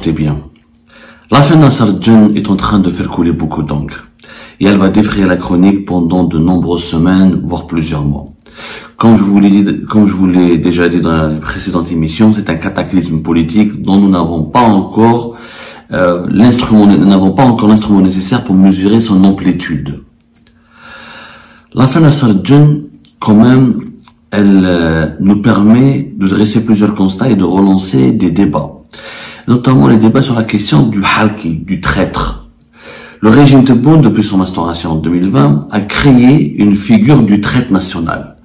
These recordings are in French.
écoutez bien. L'affaire Nasser Djen est en train de faire couler beaucoup d'encre. Et elle va défrayer la chronique pendant de nombreuses semaines, voire plusieurs mois. Comme je vous l'ai déjà dit dans la précédente émission, c'est un cataclysme politique dont nous n'avons pas encore l'instrument nécessaire pour mesurer son amplitude. L'affaire Nasser Djen, quand même, elle nous permet de dresser plusieurs constats et de relancer des débats. Notamment les débats sur la question du halki, du traître. Le régime Tebboune, depuis son instauration en 2020, a créé une figure du traître national.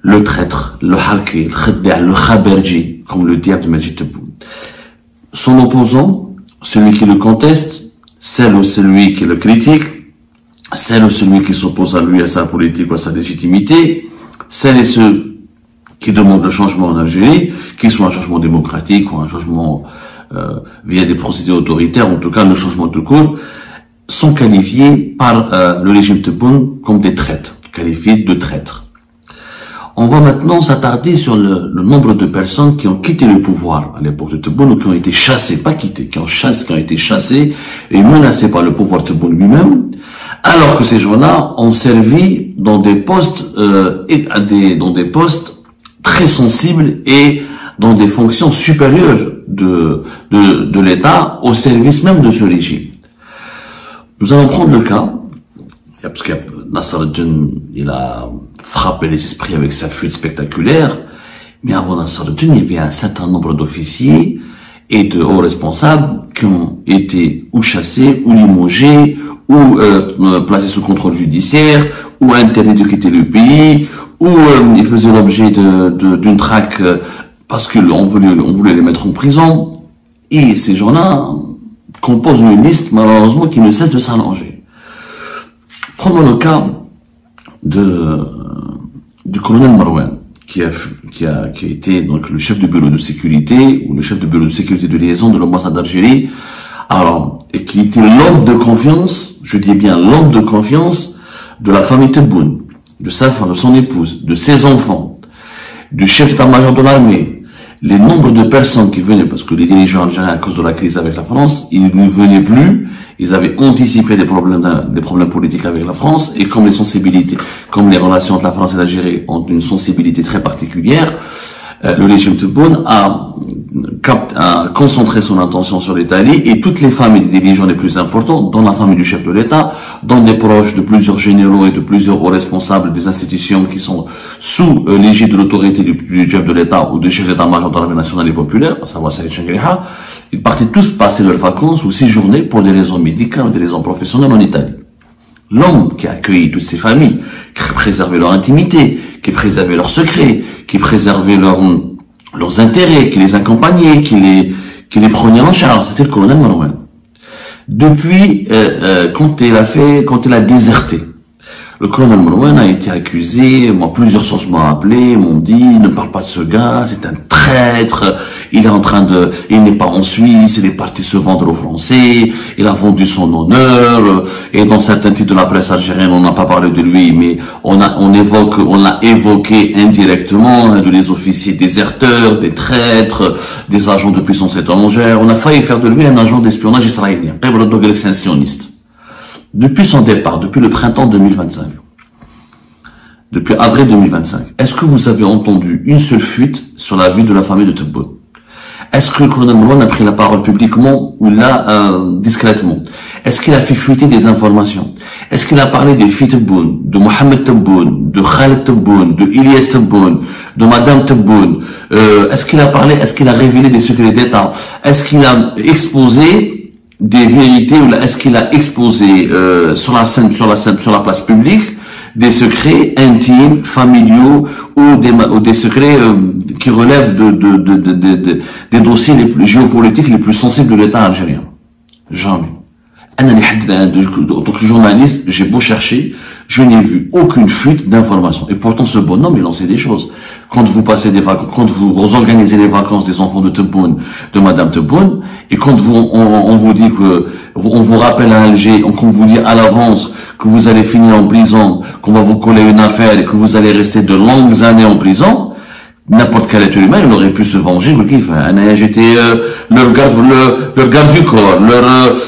Le traître, le halki, le khadda', le khaberji, comme le dit Abdelmajid Tebboune. Son opposant, celui qui le conteste, celle ou celui qui le critique, celle ou celui qui s'oppose à lui, à sa politique ou à sa légitimité, celles et ceux qui demandent le changement en Algérie, qu'il soit un changement démocratique ou un changement via des procédés autoritaires, en tout cas le changement de cours, sont qualifiés par le régime Tebboune comme des traîtres, qualifiés de traîtres. On va maintenant s'attarder sur le nombre de personnes qui ont quitté le pouvoir à l'époque de Tebboune ou qui ont été chassées, pas quittés, qui ont été chassés et menacés par le pouvoir Tebboune lui-même, alors que ces gens-là ont servi dans des postes très sensibles et dans des fonctions supérieures de l'État au service même de ce régime. Nous allons prendre le cas, parce que Nasser Djen, il a frappé les esprits avec sa fuite spectaculaire, mais avant Nasser Djen, il y avait un certain nombre d'officiers et de hauts responsables qui ont été ou chassés, ou limogés, ou placés sous contrôle judiciaire, ou interdits de quitter le pays, ou ils faisaient l'objet d'une traque parce qu'on voulait les mettre en prison. Et ces gens-là composent une liste, malheureusement, qui ne cesse de s'allonger. Prenons le cas du colonel Marouane, qui a été donc le chef du bureau de sécurité, ou le chef du bureau de sécurité de liaison de l'ambassade d'Algérie, alors, et qui était l'homme de confiance, je dis bien l'homme de confiance, de la famille Tebboune, de sa femme, de son épouse, de ses enfants, du chef d'état-major de l'armée. Les nombres de personnes qui venaient, parce que les dirigeants algériens, à cause de la crise avec la France, ils ne venaient plus, ils avaient anticipé des problèmes politiques avec la France, et comme les relations entre la France et l'Algérie ont une sensibilité très particulière, le régime Tebboune a concentré son attention sur l'Italie, et toutes les familles des dirigeants les plus importants, dont la famille du chef de l'État, dont des proches de plusieurs généraux et de plusieurs hauts responsables des institutions qui sont sous l'égide de l'autorité du chef de l'État ou du chef d'état-major de l'armée nationale et populaire, à savoir Saïd Changriha, ils partaient tous passer leurs vacances ou séjourner pour des raisons médicales ou des raisons professionnelles en Italie. L'homme qui a accueilli toutes ces familles, qui préservait leur intimité, qui préservait leurs secrets, qui préservait leurs intérêts, qui les accompagnait, qui les prenait en charge, c'était le colonel Marouane. Depuis, quand il a déserté, le colonel Marouane a été accusé, plusieurs sources m'ont appelé, m'ont dit, ne parle pas de ce gars, c'est un traître, il n'est pas en Suisse, il est parti se vendre aux Français, il a vendu son honneur, et dans certains titres de la presse algérienne, on n'a pas parlé de lui, mais on l'a évoqué indirectement, de les officiers déserteurs, des traîtres, des agents de puissance étrangère. On a failli faire de lui un agent d'espionnage israélien. C'est un sioniste. Depuis son départ, depuis le printemps 2025, depuis avril 2025, est-ce que vous avez entendu une seule fuite sur la vie de la famille de Tebboune? Est-ce que le colonel Marouane a pris la parole publiquement ou là, discrètement? Est-ce qu'il a fait fuiter des informations? Est-ce qu'il a parlé des filles Tebboune, de Mohamed Tebboune, de Khaled Tebboune, de Ilyas Tebboune, de Madame Tebboune? Est-ce qu'il a révélé des secrets d'État? Est-ce qu'il a exposé des vérités, ou est-ce qu'il a exposé sur la place publique des secrets intimes, familiaux, ou des secrets qui relèvent des dossiers géopolitiques les plus sensibles de l'État algérien? Jamais. En tant que journaliste, j'ai beau chercher, je n'ai vu aucune fuite d'informations. Et pourtant, ce bonhomme, il en sait des choses. Quand vous passez des vacances, quand vous organisez les vacances des enfants de Tebboune, de Madame Tebboune, et quand on vous dit que, on vous rappelle à Alger, qu'on vous dit à l'avance que vous allez finir en prison, qu'on va vous coller une affaire et que vous allez rester de longues années en prison, N'importe quel être humain, il aurait pu se venger. J'étais leur garde du corps,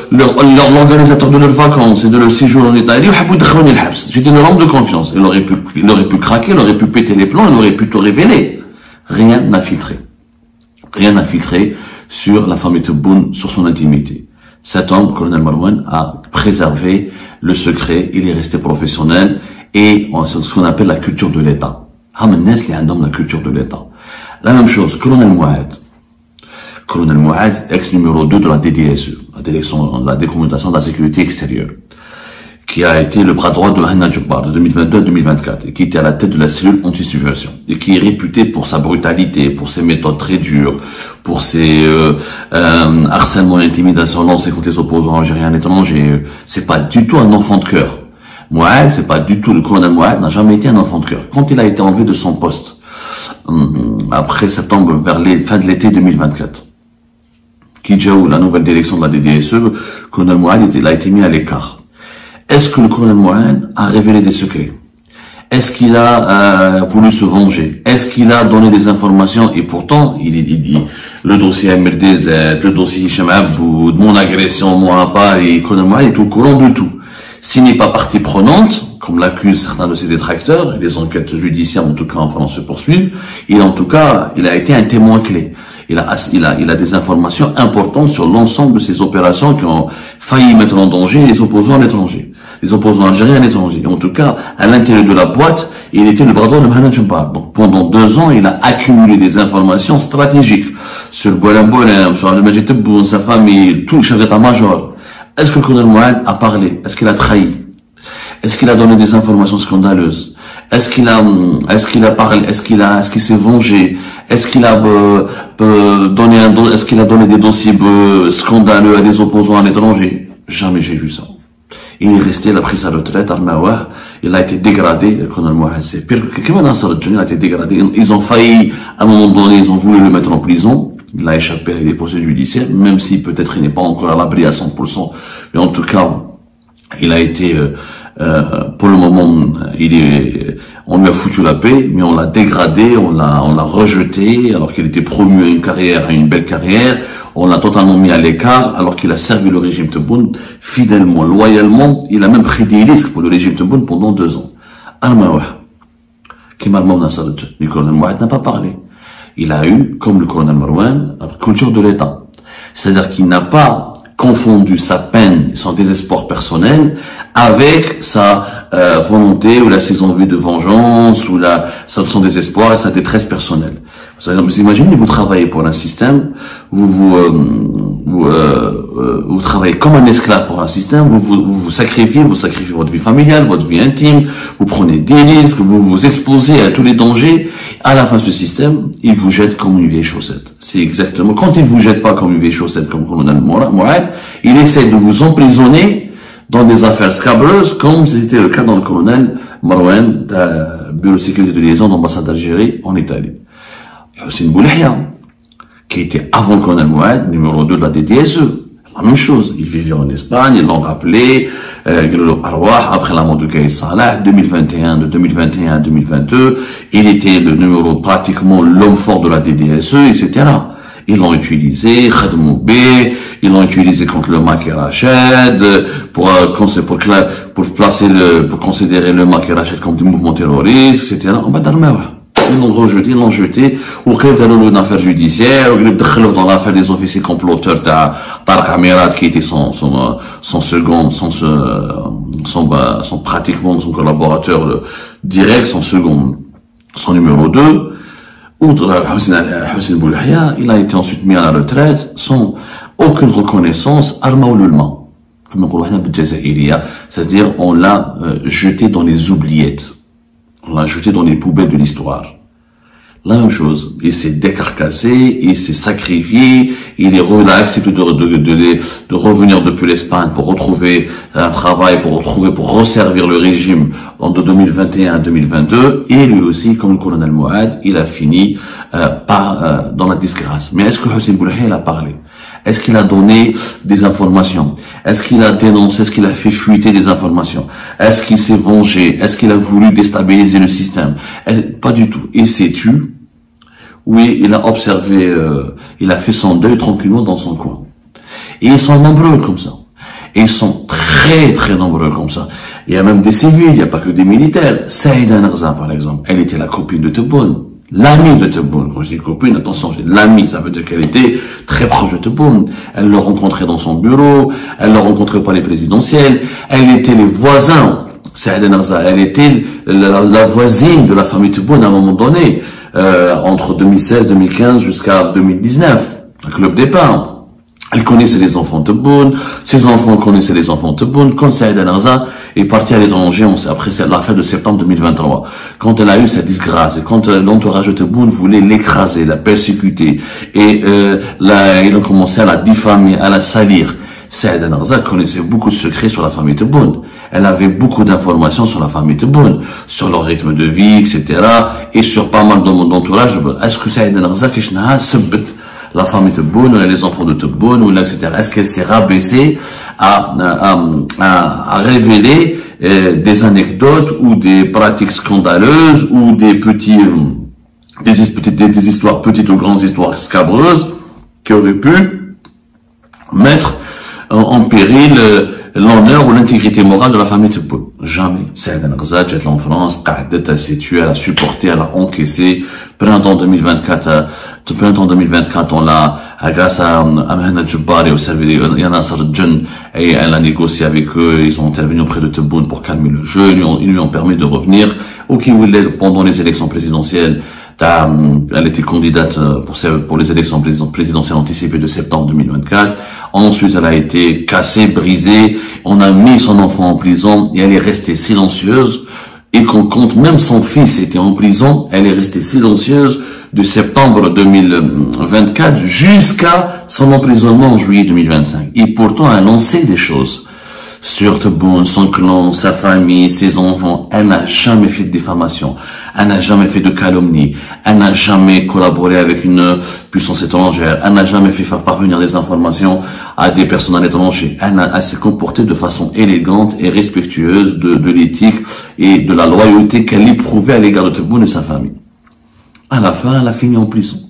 l'organisateur de leurs vacances et de leur séjour en Italie. J'étais leur homme de confiance. Il aurait pu craquer, il aurait pu péter les plombs, il aurait pu tout révéler. Rien n'a filtré. Rien n'a filtré sur la famille Tebboune, sur son intimité. Cet homme, colonel Marouane, a préservé le secret, il est resté professionnel et ce qu'on appelle la culture de l'État. La culture de l'État. La même chose, colonel Mouad, ex-numéro 2 de la DDSE, la décommutation de la sécurité extérieure, qui a été le bras droit de Hanna Djebbar de 2022 à 2024, et qui était à la tête de la cellule anti-subversion, et qui est réputé pour sa brutalité, pour ses méthodes très dures, pour ses harcèlements et intimidations lancés contre les opposants algériens à l'étranger. C'est pas du tout un enfant de cœur. Mouad, c'est pas du tout, le colonel Mouad n'a jamais été un enfant de cœur. Quand il a été enlevé de son poste, après septembre, vers fin de l'été 2024, Kijaou, la nouvelle direction de la DDSE, le colonel Mouad a été mis à l'écart. Est-ce que le colonel Mouad a révélé des secrets? Est-ce qu'il a voulu se venger? Est-ce qu'il a donné des informations? Et pourtant, il dit le dossier MRDZ, le dossier Hicham Aboud, mon agression, moi à part, et le colonel Mouad est au courant de tout. S'il n'est pas partie prenante, comme l'accusent certains de ses détracteurs, les enquêtes judiciaires en tout cas en se poursuivent, il a été un témoin clé. Il a des informations importantes sur l'ensemble de ces opérations qui ont failli mettre en danger les opposants à l'étranger, les opposants algériens à l'étranger. Et en tout cas, à l'intérieur de la boîte, il était le bras droit de Mohamed Djebbar. Donc pendant 2 ans, il a accumulé des informations stratégiques sur Boualem Boulem, sur Al-Majid Tebboune, sa famille, tout le chef d'état-major. Est-ce que le colonel Mouad a parlé? Est-ce qu'il a trahi? Est-ce qu'il a donné des informations scandaleuses? Est-ce qu'il a parlé? Est-ce qu'il s'est vengé? Est-ce qu'il a donné des dossiers scandaleux à des opposants à l'étranger? Jamais j'ai vu ça. Il est resté, il a pris sa retraite, Armawah, il a été dégradé, le colonel Mouad, c'est pire que il a été dégradé. Ils ont failli, à un moment donné, ils ont voulu le mettre en prison. Il a échappé avec des procès judiciaires, même si peut-être il n'est pas encore à l'abri à 100%. Mais en tout cas, il a été, pour le moment, on lui a foutu la paix, mais on l'a dégradé, on l'a rejeté, alors qu'il était promu à une belle carrière. On l'a totalement mis à l'écart, alors qu'il a servi le régime Tebboune fidèlement, loyalement. Il a même pris des risques pour le régime Tebboune pendant 2 ans. Armawah, qui m'a demandé ça, le colonel Mouad n'a pas parlé. Il a eu, comme le colonel Marouane, la culture de l'État. C'est-à-dire qu'il n'a pas confondu sa peine, son désespoir personnel avec sa volonté ou ses envies de vengeance ou son désespoir et sa détresse personnelle. Vous imaginez, vous travaillez pour un système, vous travaillez comme un esclave pour un système, vous sacrifiez votre vie familiale, votre vie intime, vous prenez des risques, vous vous exposez à tous les dangers. À la fin, ce système, il vous jette comme une vieille chaussette. C'est exactement, quand il vous jette pas comme une vieille chaussette, comme le colonel Mouad, il essaie de vous emprisonner dans des affaires scabreuses, comme c'était le cas dans le colonel Marouane, bureau de sécurité de liaison d'ambassade d'Algérie en Italie. Hossein Boulahia, qui était avant le colonel Mouad, numéro 2 de la DDSE. La même chose. Il vivait en Espagne, ils l'ont rappelé, après la mort de Gaïd Salah, de 2021 à 2022, il était le numéro, pratiquement l'homme fort de la DDSE, etc. Ils l'ont utilisé, Khadmoubé, ils l'ont utilisé contre le Maki Rached, pour considérer le Maki Rached comme des mouvements terroristes, etc. Ils l'ont rejeté, ils l'ont jeté, ou qu'il y a une affaire judiciaire, ou qu'il y a dans l'affaire des officiers comploteurs de Tarek Amirat, qui était son pratiquement son collaborateur direct, son numéro 2. Outre Hossein Boulahia, il a été ensuite mis à la retraite sans aucune reconnaissance, arma ou l'ulma. Comme on dit, c'est-à-dire on l'a jeté dans les oubliettes. On l'a jeté dans les poubelles de l'histoire. La même chose. Il s'est décarcassé, il s'est sacrifié, il a accepté de revenir depuis l'Espagne pour retrouver un travail, pour resservir le régime de 2021 à 2022. Et lui aussi, comme le colonel Mouad, il a fini dans la disgrâce. Mais est-ce que Hossein Boulahia a parlé? Est-ce qu'il a donné des informations? Est-ce qu'il a dénoncé? Est-ce qu'il a fait fuiter des informations? Est-ce qu'il s'est vengé? Est-ce qu'il a voulu déstabiliser le système? Pas du tout. Il s'est tu. Oui, il a observé, il a fait son deuil tranquillement dans son coin. Et ils sont nombreux comme ça. Et ils sont très très nombreux comme ça. Il y a même des civils, il n'y a pas que des militaires. Saïda Narza, par exemple, elle était la copine de Tebboune. L'amie de Tebboune. Quand je dis copine, attention, j'ai l'amie, ça veut dire qu'elle était très proche de Tebboune. Elle le rencontrait dans son bureau, elle le rencontrait pas les présidentielles, elle était les voisins. Saïda Narza, elle était la voisine de la famille Tebboune à un moment donné, entre 2016, 2015 jusqu'à 2019, le club départ. Elle connaissait les enfants de Tebboune, ses enfants connaissaient les enfants de Tebboune. Quand Saïda Narza est partie à l'étranger, après l'affaire de septembre 2023, quand elle a eu cette disgrâce, et quand l'entourage de Tebboune voulait l'écraser, la persécuter, et ils ont commencé à la diffamer, à la salir, Saïda Narza connaissait beaucoup de secrets sur la famille Tebboune. Elle avait beaucoup d'informations sur la famille Tebboune, sur leur rythme de vie, etc., et sur pas mal de mon entourage. Est-ce que Saïda Narza, la famille Tebboune, les enfants de Tebboune, etc. Est-ce qu'elle s'est rabaissée à révéler des anecdotes ou des pratiques scandaleuses ou des des histoires, petites ou grandes histoires scabreuses qui auraient pu mettre en péril l'honneur ou l'intégrité morale de la famille Tebboune? Jamais. Saïda Narza, elle est en France, elle s'est tuée, elle a supporté, elle a encaissé. Printemps 2024, on l'a, grâce à Mahana Djebbar et au service de Nasser Djen, et elle a négocié avec eux, ils ont intervenu auprès de Tebboune pour calmer le jeu, ils lui ont permis de revenir. Ok, pendant les élections présidentielles, elle était candidate pour les élections présidentielles anticipées de septembre 2024. Ensuite, elle a été cassée, brisée. On a mis son enfant en prison et elle est restée silencieuse. Et qu'on compte, même son fils était en prison, elle est restée silencieuse de septembre 2024 jusqu'à son emprisonnement en juillet 2025. Et pourtant, elle en sait des choses sur Tebboune, son clan, sa famille, ses enfants. Elle n'a jamais fait de diffamation. Elle n'a jamais fait de calomnie. Elle n'a jamais collaboré avec une puissance étrangère. Elle n'a jamais fait faire parvenir des informations à des personnes à l'étranger. Elle s'est comportée de façon élégante et respectueuse de l'éthique et de la loyauté qu'elle éprouvait à l'égard de Tebboune et sa famille. À la fin, elle a fini en prison.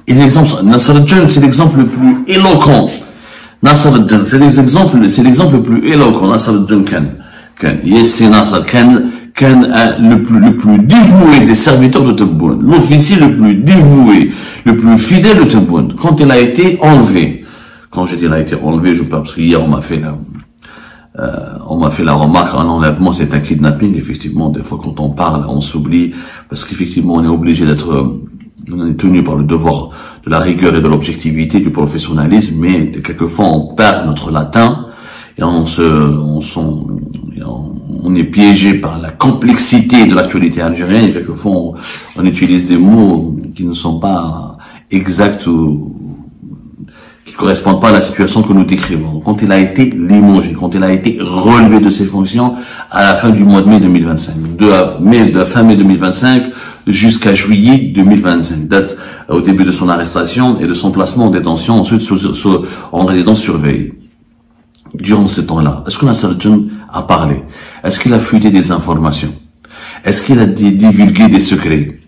Et l'exemple, Nasser Djen, c'est l'exemple le plus éloquent. Nasser Djen, c'est l'exemple le plus éloquent. Nasser Djen c'est Nasser le plus dévoué des serviteurs de Tebboune, l'officier le plus dévoué, le plus fidèle de Tebboune. Quand elle a été enlevée, quand j'ai dit elle a été enlevée, je parle parce qu'hier on m'a fait la remarque, un enlèvement c'est un kidnapping. Effectivement, des fois quand on parle, on s'oublie parce qu'effectivement on est obligé on est tenu par le devoir de la rigueur et de l'objectivité, du professionnalisme, mais quelquefois on perd notre latin et on est piégé par la complexité de l'actualité algérienne et quelquefois on utilise des mots qui ne sont pas exacts ou qui correspondent pas à la situation que nous décrivons. Quand il a été limogé, quand il a été relevé de ses fonctions à la fin du mois de mai 2025, de fin mai 2025 jusqu'à juillet 2025, date au début de son arrestation et de son placement en détention, ensuite en résidence surveillée. Durant ce temps-là, est-ce que Nasser Djen a parlé? Est-ce qu'il a fuité des informations? Est-ce qu'il a divulgué des secrets?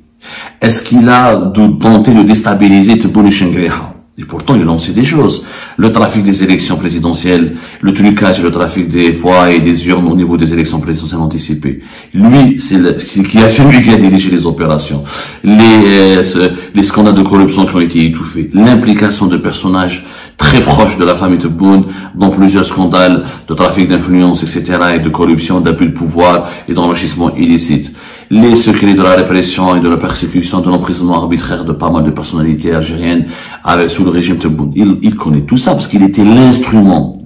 Est-ce qu'il a tenté de déstabiliser Tebboune et Chengreha? Et pourtant, il en sait des choses. Le trafic des élections présidentielles, le trucage et le trafic des voix et des urnes au niveau des élections présidentielles anticipées. Lui, c'est lui qui a dirigé les opérations. Les scandales de corruption qui ont été étouffés. L'implication de personnages très proches de la famille Tebboune dans plusieurs scandales de trafic d'influence, etc., et de corruption, d'abus de pouvoir et d'enrichissement illicite. Les secrets de la répression et de la persécution, de l'emprisonnement arbitraire de pas mal de personnalités algériennes sous le régime Tebboune. Il connaît tout ça parce qu'il était l'instrument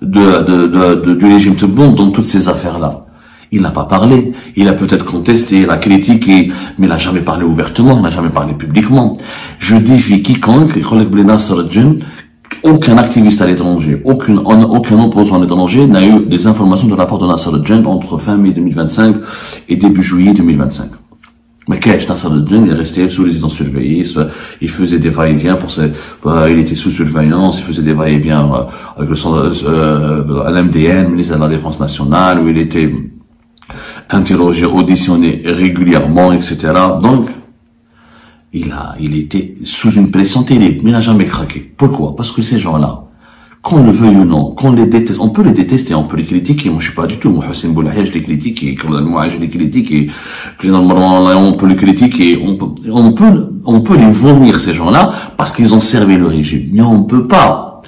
du régime Tebboune dans toutes ces affaires-là. Il n'a pas parlé. Il a peut-être contesté, il a critiqué, mais il n'a jamais parlé ouvertement, il n'a jamais parlé publiquement. Je défie quiconque, aucun activiste à l'étranger, aucun opposant à l'étranger n'a eu des informations de la part de Nasser Djen entre fin mai 2025 et début juillet 2025. Mais Nasser Djen est resté sous résidence surveillée, il faisait des va-et-vient il était sous surveillance, il faisait des va-et-vient avec à l'MDN, ministre de la Défense nationale, où il était interrogé, auditionné régulièrement, etc. Donc, il était sous une pression terrible, mais il n'a jamais craqué. Pourquoi? Parce que ces gens-là, qu'on le veuille ou non, qu'on les déteste, on peut les détester, on peut les critiquer. Moi, je suis pas du tout. Moi, Hossein Boulahia, je les critique, et moi, je les critique, et on peut les critiquer, on peut les vomir, ces gens-là, parce qu'ils ont servi le régime. Mais on peut pas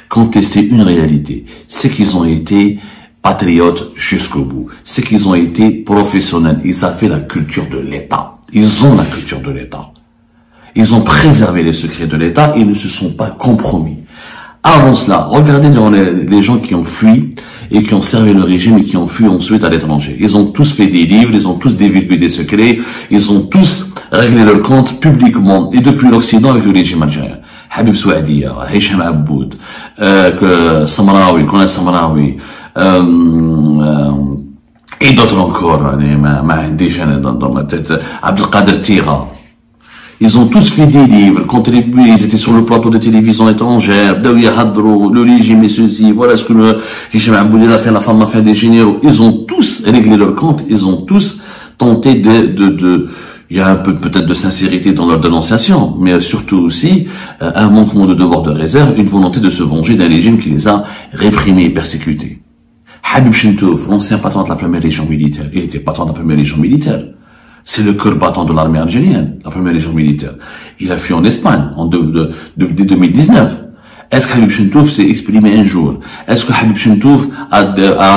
contester une réalité. C'est qu'ils ont été patriotes jusqu'au bout. C'est qu'ils ont été professionnels. Ils avaient la culture de l'État. Ils ont la culture de l'État. Ils ont préservé les secrets de l'État et ne se sont pas compromis. Avant cela, regardez les gens qui ont fui et qui ont servi le régime et qui ont fui ensuite à l'étranger. Ils ont tous fait des livres, ils ont tous divulgué des secrets, ils ont tous réglé leur compte publiquement et depuis l'Occident avec le régime algérien. Habib Souadia, Hicham Aboud, Samraoui, Konal Samraoui, et d'autres encore, dans ma tête, Abdelkader Tira. Ils ont tous fait des livres, contribué, ils étaient sur le plateau de télévision étrangère, le régime et ceci, voilà ce que le Hicham Aboud, la femme a fait des généraux. Ils ont tous réglé leur compte, ils ont tous tenté il y a un peu peut-être de sincérité dans leur dénonciation, mais surtout aussi un manquement de devoir de réserve, une volonté de se venger d'un régime qui les a réprimés et persécutés. Habib Chentouf, l'ancien patron de la première région militaire, il était patron de la première région militaire. C'est le cœur battant de l'armée algérienne, la première région militaire. Il a fui en Espagne dès 2019. Est-ce que Habib Chentouf s'est exprimé un jour? Est-ce que Habib Chentouf a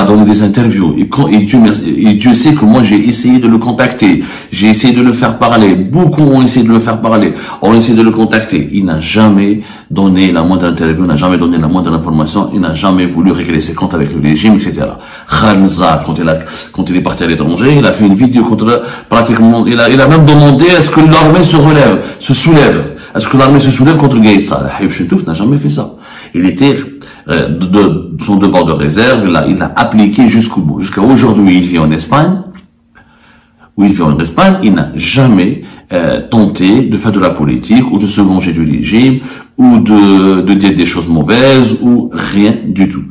donné des interviews? Et Dieu sait que moi j'ai essayé de le contacter. J'ai essayé de le faire parler. Beaucoup ont essayé de le faire parler. Ont essayé de le contacter. Il n'a jamais donné la moindre interview, n'a jamais donné la moindre information. Il n'a jamais voulu régler ses comptes avec le régime, etc. Khalmza, quand il est parti à l'étranger, il a fait une vidéo contre pratiquement, il a même demandé est-ce que l'armée se soulève. Est-ce que l'armée se soulève contre Gaïd Salah? Habib Chentouf n'a jamais fait ça. Il était de son devoir de réserve, il l'a appliqué jusqu'au bout. Jusqu'à aujourd'hui, il vit en Espagne. Il n'a jamais tenté de faire de la politique ou de se venger du régime ou de dire des choses mauvaises ou rien du tout.